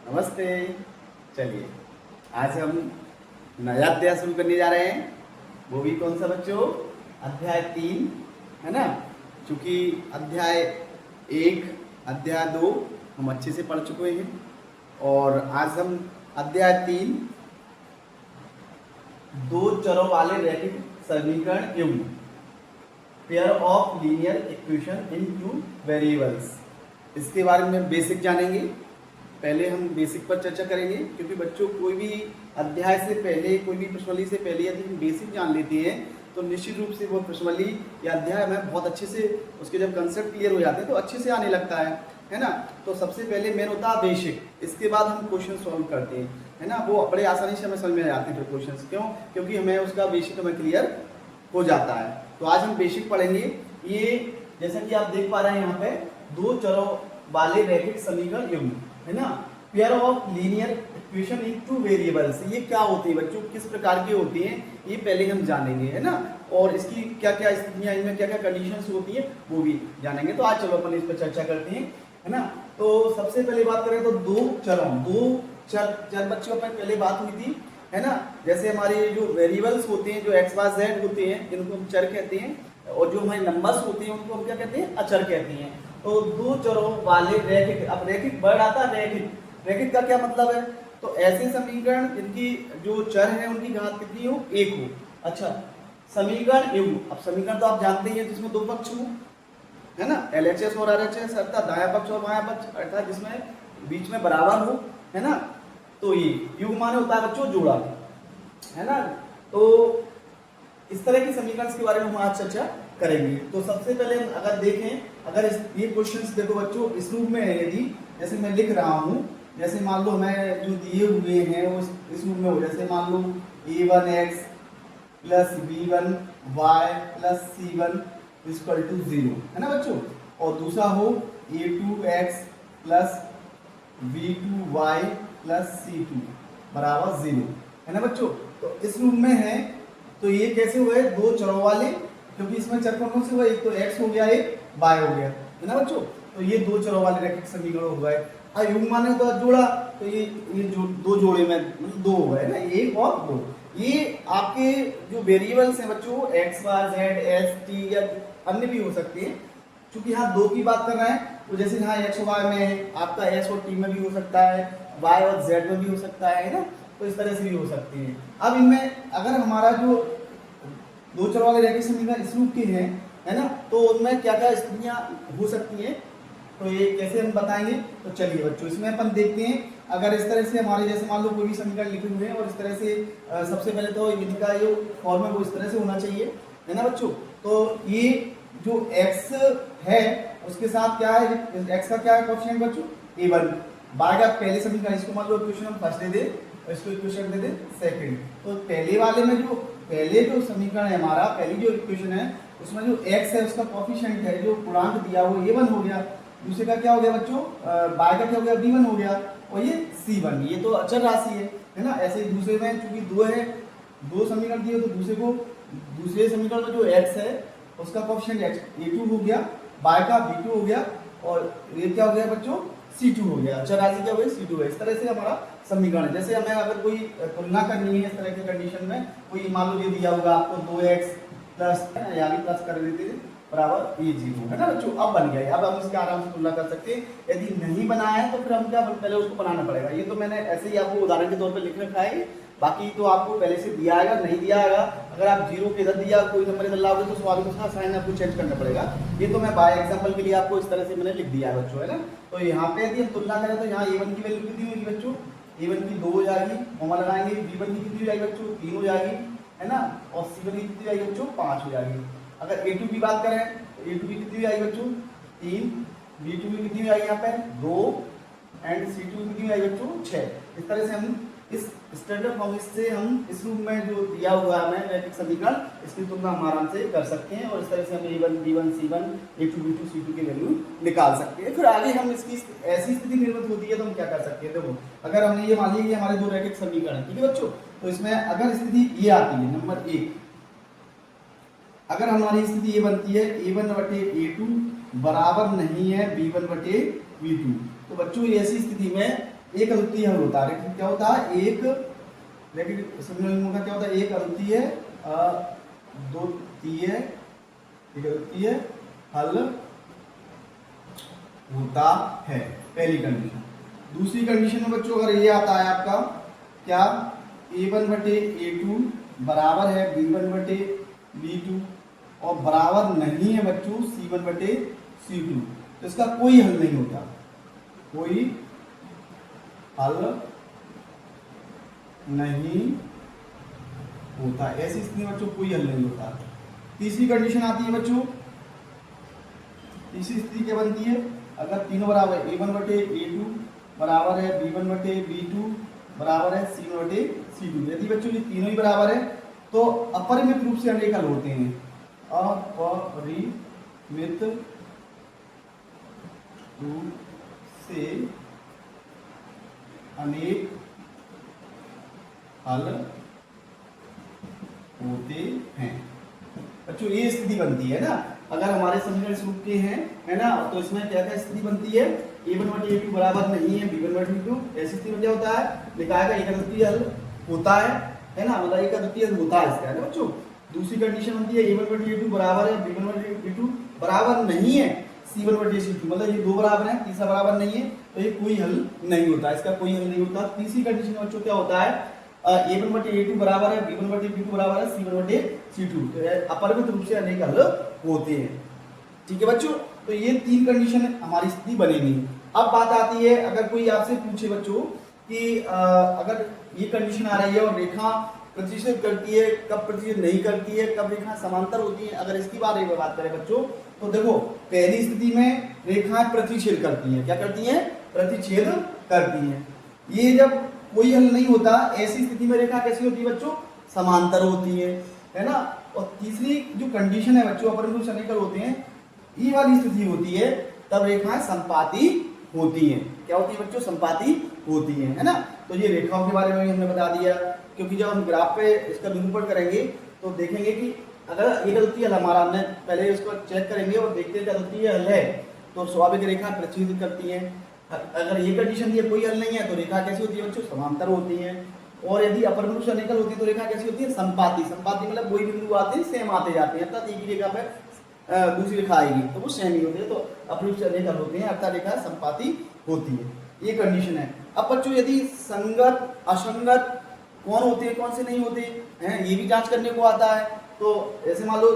नमस्ते। चलिए, आज हम नया अध्याय शुरू करने जा रहे हैं। वो भी कौन सा बच्चों? अध्याय 3, है ना। क्योंकि अध्याय 1, अध्याय 2 हम अच्छे से पढ़ चुके हैं और आज हम अध्याय 3 दो चरों वाले रैखिक समीकरण युग्म, pair of linear equation in two variables, इसके बारे में बेसिक जानेंगे। पहले हम बेसिक पर चर्चा करेंगे, क्योंकि बच्चों कोई भी अध्याय से पहले, कोई भी प्रश्नावली से पहले यदि हम बेसिक जान लेते हैं तो निश्चित रूप से वो प्रश्नावली या अध्याय में बहुत अच्छे से उसके जब कंसेप्ट क्लियर हो जाते हैं तो अच्छे से आने लगता है ना। तो सबसे पहले मेन होता है बेसिक, इसके बाद हम क्वेश्चन सॉल्व करते हैं, है ना। वो बड़े आसानी से हमें समझ में आ जाते हैं फिर क्वेश्चन। क्यों? क्योंकि हमें उसका बेसिक हमें क्लियर हो जाता है। तो आज हम बेसिक पढ़ेंगे। ये जैसा कि आप देख पा रहे हैं यहाँ पे दो चरों वाले रैखिक समीकरण युग्म, है ना, pair of linear equation in two variables. ये क्या होते हैं बच्चों, किस प्रकार के होते हैं, ये पहले हम जानेंगे, है ना। और इसकी क्या क्या स्थितियां, इनमें क्या क्या कंडीशंस होती है वो भी जानेंगे। तो आज चलो अपन इस पर चर्चा करते हैं, है ना। तो सबसे पहले बात करें तो दो चर बच्चों पर पहले बात हुई थी, है ना। जैसे हमारे जो वेरिएबल्स होते हैं, जो एक्स वाई जेड होते हैं, इनको हम चर कहते हैं, और जो हमारे नंबर्स होते हैं उनको हम क्या कहते हैं? अचर कहते हैं। तो दो चरों वाले रैखिक, अब रैखिक वर्ड आता है रैखिक, रैखिक का क्या मतलब है? तो ऐसे समीकरण जिनकी जो चर है उनकी घात कितनी हो? 1 हो। अच्छा, समीकरण युग्म, अब समीकरण तो आप जानते ही हैं जिसमें दो पक्ष हो, है ना, LHS और RHS, अर्थात दायां पक्ष और बायां पक्ष, अर्थात जिसमें बीच में बराबर हो, है ना। तो ये युग्म माने होता है बच्चों जोड़ा, है ना। तो इस तरह के समीकरण के बारे में हम आज चर्चा करेंगे। तो सबसे पहले हम अगर देखें, अगर ये क्वेश्चंस देखो बच्चों इस रूप में है, यदि जैसे मैं लिख रहा हूं, जैसे मान लो हमें जो दिए हुए हैं वो इस रूप में हो, जैसे मान लो a1x plus b1y plus c1 equal to 0, है ना बच्चों। और दूसरा हो a2x plus b2y plus c2 बराबर 0, है ना बच्चों। तो इस रूप में है। तो ये कैसे हुए? दो चरों वाले, क्योंकि इसमें चर कौन से हुए? एक तो x हो गया, एक y हो गया, है ना बच्चों। तो ये दो चरों वाले रैखिक समीकरण हो गए। अब युग्म माने तो जोड़ा, तो ये जो दो जोड़े में मतलब दो हो गए ना, एक और दो। ये आपके जो वेरिएबल्स हैं बच्चों, x y z s t या अन्य भी हो सकते हैं। क्योंकि यहाँ दो की बात कर रहे हैं, तो जैसे यहाँ x और y में है, आपका s और t में भी हो सकता है, y और z में भी हो सकता है ना। तो इस तरह से भी हो सकती है। अब इनमें अगर हमारा जो दो चर वाले रैखिक समीकरण इस रूप के हैं, है ना, तो उनमें क्या क्या स्थितियां हो सकती हैं, तो ये कैसे हम बताएंगे। तो चलिए बच्चों इसमें अपन देखते हैं। अगर इस तरह से हमारे जैसे मान लो कोई भी समीकरण लिखे हुए हैं और इस तरह से सबसे पहले तो इनका जो फॉर्म है वो इस तरह से होना चाहिए, है ना बच्चों। तो ये जो x है उसके साथ क्या है, x का क्या है कोएफिशिएंट बच्चों? a1। बाय का पहले समीकरण, इसको मान लो इक्वेशन हम फर्स्ट दे दे और इसको इक्वेशन दे दे सेकंड। तो पहले वाले में जो पहले जो समीकरण है हमारा, पहली जो इक्वेशन है उसमें जो x है उसका कोएफिशिएंट है, जो पूर्णांक दिया वो a1 हो गया। दूसरे का क्या हो गया बच्चों? y का क्या हो गया? b1 हो गया। और ये c1, ये तो अचर राशि है ना। ऐसे ही दूसरे में चूंकि दो है, दो समीकरण दिए, तो दूसरे समीकरण में जो x है उसका कोएफिशिएंट a2 हो गया, y का b2 हो गया, और ये क्या हो गया बच्चों? c2 हो गया। अचर राशि क्या हो गई? c2 है। इस तरह से हमारा समीकरण है। जैसे हमें अगर कोई तुलना करनी है इस तरह के कंडीशन में, कोई मान लो ये दिया होगा आपको 2x प्लस, या भी प्लस कर देते हैं, बराबर ये 0, है ना बच्चों। अब बन गया, अब हम इसके आराम से तुलना कर सकते हैं। यदि नहीं बनाया है तो फिर हम क्या पहले उसको बनाना पड़ेगा। ये तो मैंने ऐसे ही आपको उदाहरण के तौर पर लिख रखा है, बाकी तो आपको पहले से दिया आएगा, नहीं दिया आएगा। अगर आप 0 के इधर दिया, कोई नंबर इधर लाओगे तो स्वाभाविक उसका साइन आपको चेंज करना पड़ेगा। ये तो मैं बाय एग्जांपल के लिए आपको इस तरह से मैंने लिख दिया है बच्चों, है ना। तो यहाँ पे यदि हम तुलना करें तो यहाँ a1 की वैल्यू कितनी होगी बच्चों? a1 की 2 हो जाएगी, कॉमा लगाएंगे। b1 की कितनी हो जाएगी बच्चों? 3 हो जाएगी, है ना। और c1 की कितनी जाएगी बच्चों? 5 हो जाएगी। अगर a2 की बात करें तो a2 की कितनी आएगी बच्चों? 3, b2 की कितनी आएगी यहाँ पे? 2, एंड c2 की कितनी आएगी बच्चों? 6। इस तरह से हम इस स्टैंडर्ड फॉर्म से हम इस रूप में जो दिया हुआ है हमें रैखिक समीकरण, इसकी तुलना हम आराम से कर सकते हैं। और इस तरह से हम a1 b1 c1 a2 b2 c2 की वैल्यू निकाल सकते हैं। फिर आगे हम इसकी ऐसी स्थिति निर्मित होती है तो हम क्या कर सकते हैं। देखो अगर हमने ये मान लिया कि हमारे दो रैखिक समीकरण है, ठीक है बच्चों। तो इसमें अगर स्थिति ये आती है नंबर 1, अगर हमारी स्थिति ये बनती है a1 बटे a2 बराबर नहीं है b1 बटे b2, तो बच्चों ऐसी स्थिति में एक अद्वितीय हल होता है। क्या होता है? एक रैखिक समीकरण का क्या होता है? एक अद्वितीय हल होता है, पहली कंडीशन। दूसरी कंडीशन में बच्चों अगर ये आता है आपका क्या, a1/a2 बराबर है b1/b2 और बराबर नहीं है बच्चों c1/c2, तो इसका कोई हल नहीं होता, कोई हल नहीं होता। ऐसी स्थिति में बच्चों कोई हल नहीं होता। तीसरी कंडीशन आती है बच्चों, तीसरी स्थिति क्या बनती है? अगर तीनों बराबर है, a1/a2 बराबर है b1/b2 बराबर है c1/c2, यदि बच्चों ये तीनों ही बराबर है तो अपरिमित रूप से अनेक हल होते हैं। अपरिमित रूप से अनेक हल होते हैं। बच्चों ये स्थिति बनती है ना, अगर हमारे समीकरण इस रूप के हैं, है ना, तो इसमें क्या क्या स्थिति बनती है? a1/a2 बराबर नहीं है b1/b2, ऐसी स्थिति में क्या होता है? लिखाएगा एक अद्वितीय हल होता है ना, मतलब एक अद्वितीय हल होता है इसका, है ना बच्चों। दूसरी कंडीशन बनती है a1/a2 बराबर है b1/b2 बराबर नहीं है c1/c2, मतलब ये दो बराबर है, तीसरा बराबर नहीं है, तो ये कोई हल नहीं होता, इसका कोई हल नहीं होता। तीसरी कंडीशन बच्चों क्या होता है? a1/a2 बराबर है b1/b2 बराबर है c1/c2, तो अपरिमित रूप से अनेक हल होते हैं। ठीक है बच्चों, तो ये तीन कंडीशन हमारी स्थिति बनेगी। अब बात आती है, अगर कोई आपसे पूछे बच्चों कि अगर ये कंडीशन आ रही है और रेखा प्रतिच्छेद करती है, कब प्रतिच्छेद नहीं करती है, कब रेखा समांतर होती है, अगर इसकी बारे में बात करें बच्चों, तो देखो पहली स्थिति में रेखाएं प्रतिच्छेद करती हैं। क्या करती हैं? प्रतिच्छेद करती हैं। ये जब कोई हल नहीं होता, ऐसी स्थिति में रेखा कैसी होती है बच्चों? समांतर होती है ना। और तीसरी जो कंडीशन है बच्चों, अपरिमित रूप से अनेक हल होते हैं, ये वाली स्थिति होती है, तब रेखाएं संपाती होती हैं। क्या होती है बच्चों? संपाती होती है ना। तो ये रेखाओं के बारे में भी हमने बता दिया, क्योंकि जब हम ग्राफ पे इसका निरूपण करेंगे तो देखेंगे कि अगर एक अद्वितीय हल हमारा, हमने पहले इसको चेक करेंगे और देखते हैं कि अद्वितीय हल है तो स्वाभाविक रेखा प्रतिच्छेद करती है। अगर ये कंडीशन दिए कोई हल नहीं है तो रेखा कैसी होती है बच्चों? समांतर होती है। और यदि अपरिमित रूप से अनेक हल होती है तो रेखा कैसी होती है? संपाती। संपाती मतलब वही बिंदु आते हैं सेम आते जाते हैं, अर्थात एक ही रेखा पे दूसरी रेखा आएगी तो वो सेम ही होती है, तो अपरिमित से अनेक हल होते हैं, अर्थात रेखा संपाती होती है। ये कंडीशन है। अब बच्चों यदि संगत असंगत कौन होते हैं, कौन से नहीं होते हैं, ये भी जांच करने को आता है। तो ऐसे मान लो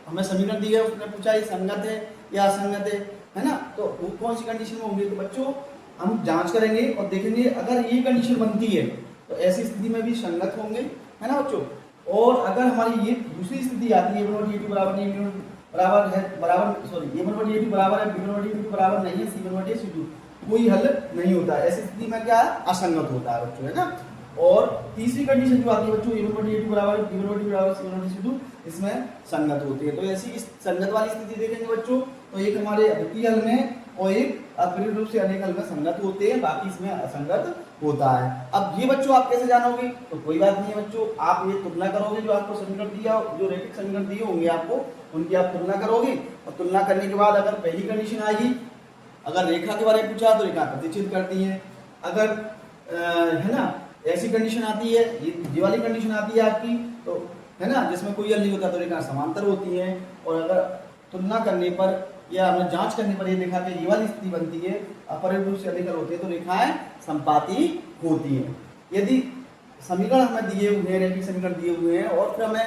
हमें समीकरण दिया है, उसने पूछा ये संगत है या असंगत है ना, तो वो कौन सी कंडीशन में होंगे? तो बच्चों हम जांच करेंगे और देखेंगे अगर ये कंडीशन बनती है तो ऐसी स्थिति में भी संगत होंगे, है ना बच्चों। और अगर हमारी ये दूसरी स्थिति आती है a1/a2 बराबर नहीं बराबर है a1/a2 बराबर है b1/b2 बराबर नहीं है c1/c2, कोई हल नहीं होता है। ऐसी स्थिति में क्या है? असंगत होता है बच्चों, है ना। और तीसरी कंडीशन जो आती है बच्चों a1/a2 बराबर है b1/b2 बराबर c1/c2, इसमें संगत होती है। तो ऐसी इस संगत वाली स्थिति देखेंगे बच्चों, तो एक हमारे अद्वितीय हल में और एक अपरिमित रूप से अनेक हल में संगत होते हैं, बाकी इसमें असंगत होता है। अब ये बच्चों आप कैसे जानोगे? तो कोई बात नहीं है बच्चों, आप ये तुलना करोगे, जो आपको समीकरण दिया, जो रैखिक समीकरण दिए होंगे आपको, उनकी आप तुलना करोगे और तुलना करने के बाद अगर पहली कंडीशन आएगी, अगर रेखा के बारे में पूछा तो रेखा प्रतिच्छेद करती है। अगर है ना ऐसी कंडीशन आती है, ये वाली कंडीशन आती है आपकी, तो है ना जिसमें कोई हल नहीं होता तो रेखा समांतर होती है। और अगर तुलना करने पर या हमने जांच करने पर ये देखा कि ये वाली स्थिति बनती है, अपरिमित रूप से अनेक हल होते हैं, तो रेखाएं संपाती होती हैं। यदि समीकरण हमें दिए हुए हैं, रैखिक समीकरण दिए हुए हैं और फिर हमें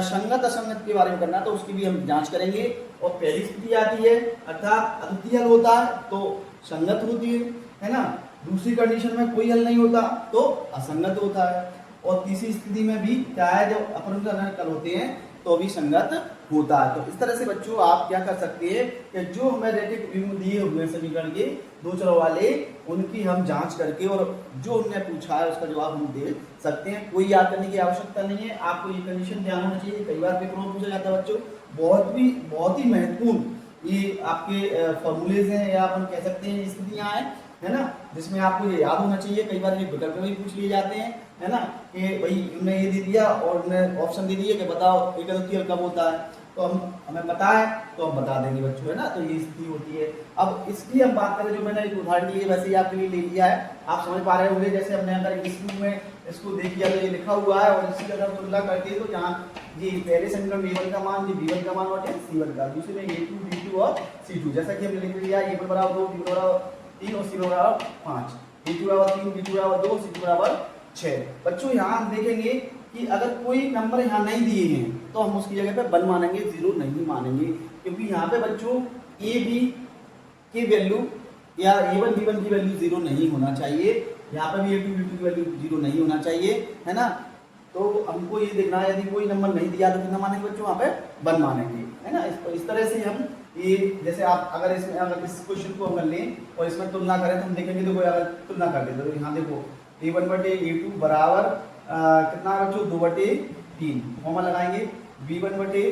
संगत असंगत के बारे में करना, तो उसकी भी हम जांच करेंगे। और पहली स्थिति आती है अर्थात अद्वितीय हल होता है तो संगत होती है ना। दूसरी कंडीशन में कोई हल नहीं होता तो असंगत होता है। और तीसरी स्थिति में भी क्या है, जब अपरिमित अनेक हल होते हैं तो भी संगत होता है। तो इस तरह से बच्चों आप क्या कर सकते हैं कि जो हमें रैखिक व्यूह दिए हुए समीकरण के दो चरों वाले, उनकी हम जांच करके और जो उनने पूछा है उसका जवाब हम दे सकते हैं। कोई याद करने की आवश्यकता नहीं है, आपको ये कंडीशन ध्यान होना चाहिए। कई बार पेपर में पूछा जाता है बच्चों, बहुत ही महत्वपूर्ण ये आपके फॉर्मूलेज हैं या अपन कह सकते हैं स्थितियां हैं, है ना, जिसमें आपको ये याद होना चाहिए। कई बार ये विकल्प में भी पूछ लिए जाते हैं, है ना, कि भाई उन्होंने ये दे दिया और उन्होंने ऑप्शन दे दिया कि बताओ एक अद्वितीय हल कब होता है। तो तो हमें पता है तो हम बता देंगे बच्चों, है ना। तो ये स्थिति होती है। अब इसकी हम बात करें, जो मैंने एक उदाहरण लिए वैसे ही आपके लिए ले लिया है, आप समझ पा रहे होंगे। जैसे हमने अगर इंग्लिश में इसको देख लिया तो ये लिखा हुआ है, और इसकी अगर तुलना करते हैं तो यहाँ ये पहले समीकरण V1 का मान, ये V1 का मान और C1 का, दूसरे में A2 B2 और C2, जैसा कि हमने लिख लिया A1 बराबर 2, B1 बराबर 3 और C1 बराबर 5, A2 बराबर 3, B2 बराबर 2, C2 बराबर 6। बच्चों यहाँ हम देखेंगे कि अगर कोई नंबर यहाँ नहीं दिए हैं तो हम उसकी जगह पे 1 मानेंगे, 0 नहीं मानेंगे, क्योंकि यहाँ पे बच्चों A B की वैल्यू या A1 B1 की वैल्यू 0 नहीं होना चाहिए, यहाँ पे भी A2 B2 की वैल्यू 0 नहीं होना चाहिए, है ना। तो हमको ये देखना है, यदि कोई नंबर नहीं दिया तो कितना मानेंगे बच्चों, वहाँ पे 1 मानेंगे, है ना। इस तरह से हम ये, जैसे आप अगर इसमें अगर इस क्वेश्चन को अगर लें और इसमें तुलना करें तो हम देखेंगे, तो कोई अगर तुलना कर दे तो यहाँ देखो A1 बटे A2 बराबर कितना बच्चों 2/3, कॉमा लगाएंगे। B1 बटे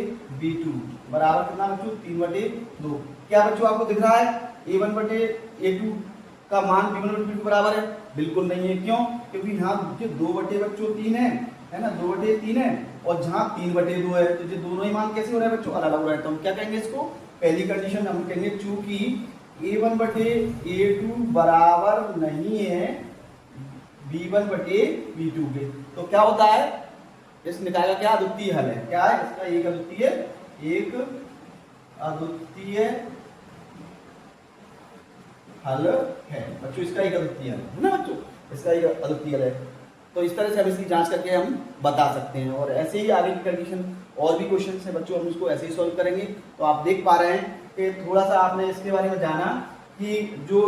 B2 बराबर कितना बच्चों 3/2। क्या बच्चों आपको दिख रहा है A1 बटे A2 का मान B1 बटे B2 बराबर है? बिल्कुल नहीं है। क्यों? क्योंकि यहाँ 2/3 है ना, 2/3 है, और जहाँ 3/2 है, तो ये दोनों ही मान कैसे हो रहे हैं बच्चों, अलग अलग हो रहे हैं। तो हम क्या कहेंगे इसको, पहली कंडीशन हम कहेंगे चूंकि A1 बटे A2 बराबर नहीं है B1 बटे B2 के, तो क्या होता है, इस निकाय का क्या अद्वितीय हल है, क्या है इसका, एक अद्वितीय हल है बच्चों, इसका एक अद्वितीय हल है ना बच्चों, इसका एक अद्वितीय हल है। तो इस तरह से हम इसकी जांच करके हम बता सकते हैं, और ऐसे ही आगे की कंडीशन और भी क्वेश्चन है बच्चों, हम इसको ऐसे ही सॉल्व करेंगे। तो आप देख पा रहे हैं कि थोड़ा सा आपने इसके बारे में जाना कि जो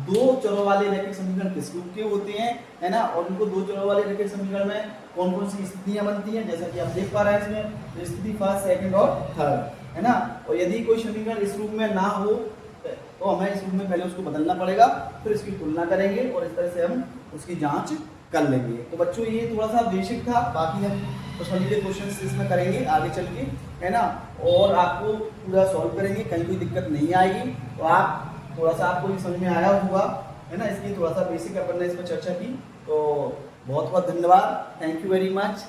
दो चरों वाले रैखिक समीकरण किस रूप के होते हैं, है ना, और उनको दो चरों वाले रैखिक समीकरण में कौन कौन सी स्थितियां बनती हैं, जैसा कि आप देख पा रहे हैं इसमें स्थिति फर्स्ट, सेकंड और थर्ड, है ना। और यदि कोई समीकरण इस रूप में ना हो तो हमें इस रूप में पहले उसको बदलना पड़ेगा, फिर इसकी तुलना करेंगे और इस तरह से हम उसकी जांच कर लेंगे। तो बच्चों ये थोड़ा सा बेसिक था, बाकी हम कुछ हल्के क्वेश्चन इसमें करेंगे आगे चल के, है ना, और आपको पूरा सॉल्व करेंगे, कहीं कोई दिक्कत नहीं आएगी। तो आप थोड़ा सा आपको ये समझ में आया होगा, है ना, इसलिए थोड़ा सा बेसिक अपन ने इस पर चर्चा की। तो बहुत बहुत धन्यवाद, थैंक यू वेरी मच।